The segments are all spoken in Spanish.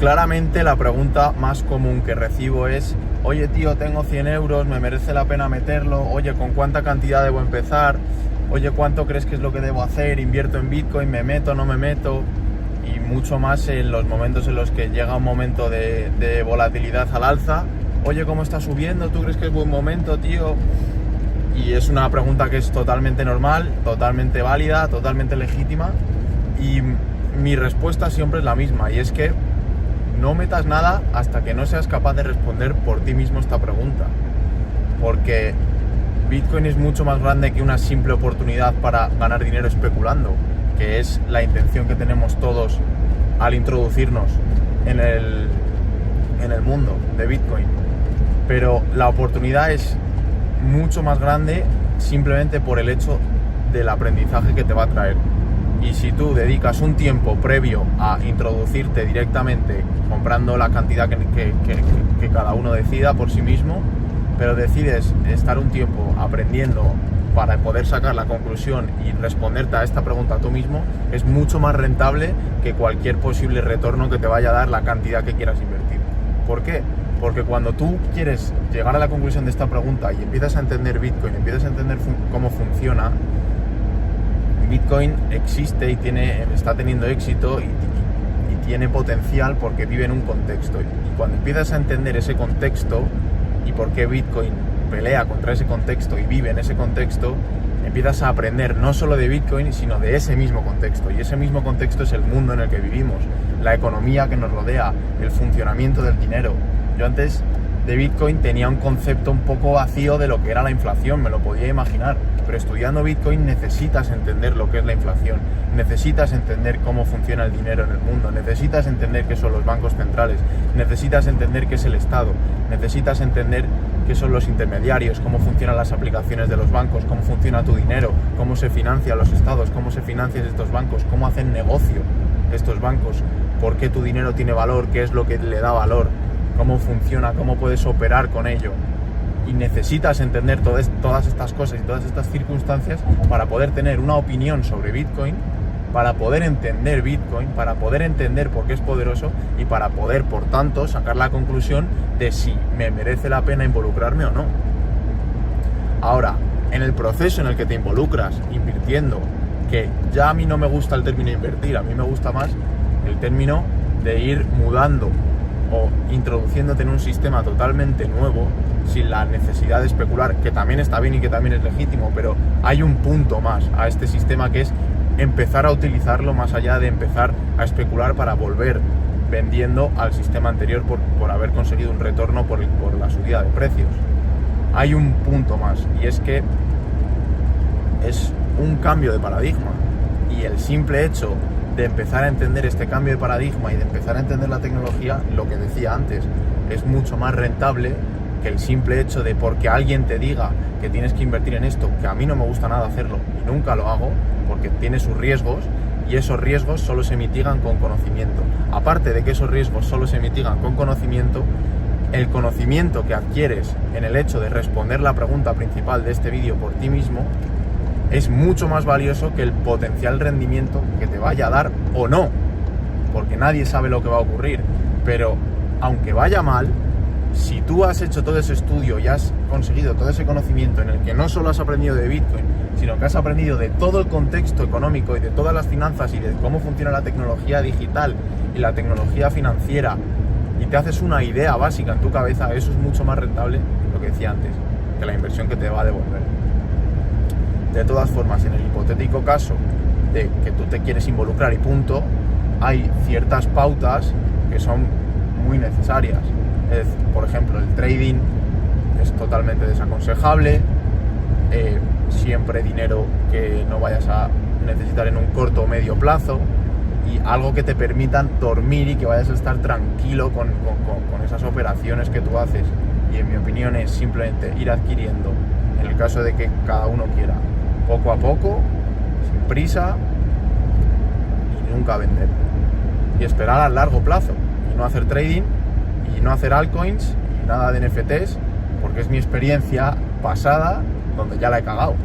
claramente la pregunta más común que recibo es: oye tío, tengo 100 euros, ¿me merece la pena meterlo? Oye, ¿con cuánta cantidad debo empezar? Oye, ¿cuánto crees que es lo que debo hacer? ¿Invierto en Bitcoin? ¿Me meto? ¿No me meto? Y mucho más en los momentos en los que llega un momento de volatilidad al alza. Oye, ¿cómo está subiendo? ¿Tú crees que es buen momento, tío? Y es una pregunta que es totalmente normal, totalmente válida, totalmente legítima. Y mi respuesta siempre es la misma, y es que no metas nada hasta que no seas capaz de responder por ti mismo esta pregunta. Porque Bitcoin es mucho más grande que una simple oportunidad para ganar dinero especulando, que es la intención que tenemos todos al introducirnos en el mundo de Bitcoin. Pero la oportunidad es mucho más grande simplemente por el hecho del aprendizaje que te va a traer. Y si tú dedicas un tiempo previo a introducirte directamente comprando la cantidad que cada uno decida por sí mismo, pero decides estar un tiempo aprendiendo para poder sacar la conclusión y responderte a esta pregunta tú mismo, es mucho más rentable que cualquier posible retorno que te vaya a dar la cantidad que quieras invertir. ¿Por qué? Porque cuando tú quieres llegar a la conclusión de esta pregunta y empiezas a entender Bitcoin, empiezas a entender cómo funciona, Bitcoin existe y está teniendo éxito y tiene potencial porque vive en un contexto. Y cuando empiezas a entender ese contexto y por qué Bitcoin pelea contra ese contexto y vive en ese contexto, empiezas a aprender no solo de Bitcoin, sino de ese mismo contexto. Y ese mismo contexto es el mundo en el que vivimos, la economía que nos rodea, el funcionamiento del dinero. Yo antes de Bitcoin tenía un concepto un poco vacío de lo que era la inflación, me lo podía imaginar, pero estudiando Bitcoin necesitas entender lo que es la inflación, necesitas entender cómo funciona el dinero en el mundo, necesitas entender qué son los bancos centrales, necesitas entender qué es el Estado, necesitas entender qué son los intermediarios, cómo funcionan las aplicaciones de los bancos, cómo funciona tu dinero, cómo se financian los estados, cómo se financian estos bancos, cómo hacen negocio estos bancos, por qué tu dinero tiene valor, qué es lo que le da valor, cómo funciona, cómo puedes operar con ello. Y necesitas entender todas estas cosas y todas estas circunstancias para poder tener una opinión sobre Bitcoin, para poder entender Bitcoin, para poder entender por qué es poderoso y para poder, por tanto, sacar la conclusión de si me merece la pena involucrarme o no. Ahora, en el proceso en el que te involucras invirtiendo, que ya a mí no me gusta el término invertir, a mí me gusta más el término de ir mudando o introduciéndote en un sistema totalmente nuevo, sin la necesidad de especular, que también está bien y que también es legítimo, pero hay un punto más a este sistema, que es empezar a utilizarlo más allá de empezar a especular para volver vendiendo al sistema anterior por haber conseguido un retorno por la subida de precios. Hay un punto más, y es que es un cambio de paradigma, y el simple hecho de empezar a entender este cambio de paradigma y de empezar a entender la tecnología, lo que decía antes, es mucho más rentable que el simple hecho de porque alguien te diga que tienes que invertir en esto, que a mí no me gusta nada hacerlo y nunca lo hago porque tiene sus riesgos, y esos riesgos solo se mitigan con conocimiento. Aparte de que esos riesgos solo se mitigan con conocimiento, el conocimiento que adquieres en el hecho de responder la pregunta principal de este vídeo por ti mismo es mucho más valioso que el potencial rendimiento que te vaya a dar o no, porque nadie sabe lo que va a ocurrir. Pero aunque vaya mal, si tú has hecho todo ese estudio y has conseguido todo ese conocimiento en el que no solo has aprendido de Bitcoin, sino que has aprendido de todo el contexto económico y de todas las finanzas y de cómo funciona la tecnología digital y la tecnología financiera, y te haces una idea básica en tu cabeza, eso es mucho más rentable, lo que decía antes, que la inversión que te va a devolver. De todas formas, en el hipotético caso de que tú te quieres involucrar y punto, hay ciertas pautas que son muy necesarias. Por ejemplo, el trading es totalmente desaconsejable, siempre dinero que no vayas a necesitar en un corto o medio plazo, y algo que te permitan dormir y que vayas a estar tranquilo con esas operaciones que tú haces. Y en mi opinión es simplemente ir adquiriendo, en el caso de que cada uno quiera, poco a poco, sin prisa, y nunca vender. Y esperar a largo plazo, y no hacer trading, y no hacer altcoins, y nada de NFTs, porque es mi experiencia pasada donde ya la he cagado.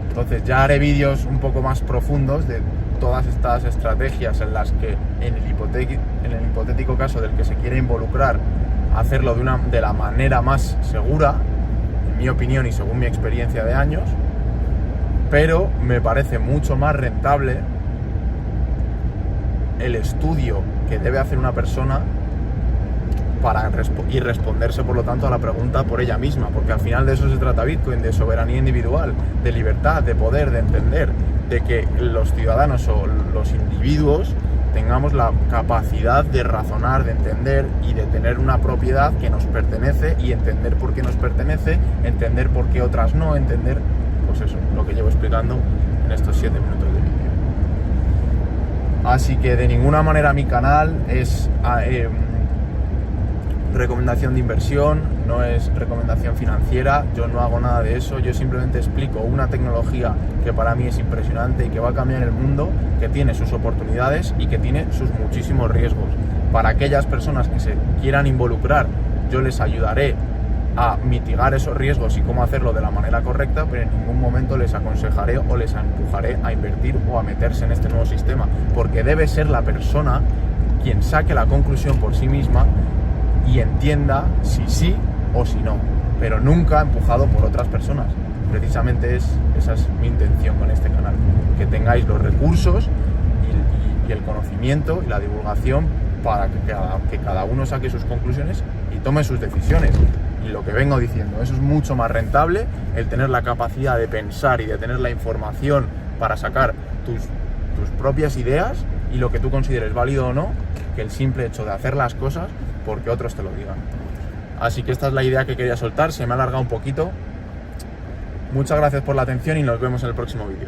Entonces ya haré vídeos un poco más profundos de todas estas estrategias en las que en el hipotético caso del que se quiere involucrar, hacerlo de la manera más segura, en mi opinión y según mi experiencia de años, pero me parece mucho más rentable el estudio que debe hacer una persona y responderse, por lo tanto, a la pregunta por ella misma, porque al final de eso se trata Bitcoin, de soberanía individual, de libertad, de poder, de entender, de que los ciudadanos o los individuos tengamos la capacidad de razonar, de entender y de tener una propiedad que nos pertenece y entender por qué nos pertenece, entender por qué otras no, entender, pues eso, lo que llevo explicando en estos 7 minutos de vídeo. Así que de ninguna manera mi canal es recomendación de inversión, no es recomendación financiera, yo no hago nada de eso, yo simplemente explico una tecnología que para mí es impresionante y que va a cambiar el mundo, que tiene sus oportunidades y que tiene sus muchísimos riesgos. Para aquellas personas que se quieran involucrar, yo les ayudaré a mitigar esos riesgos y cómo hacerlo de la manera correcta, pero en ningún momento les aconsejaré o les empujaré a invertir o a meterse en este nuevo sistema, porque debe ser la persona quien saque la conclusión por sí misma y entienda si sí o si no, pero nunca empujado por otras personas. Precisamente esa es mi intención con este canal, que tengáis los recursos y el conocimiento y la divulgación para que cada uno saque sus conclusiones y tome sus decisiones. Y lo que vengo diciendo, eso es mucho más rentable, el tener la capacidad de pensar y de tener la información para sacar tus propias ideas y lo que tú consideres válido o no, que el simple hecho de hacer las cosas porque otros te lo digan. Así que esta es la idea que quería soltar, se me ha alargado un poquito. Muchas gracias por la atención y nos vemos en el próximo vídeo.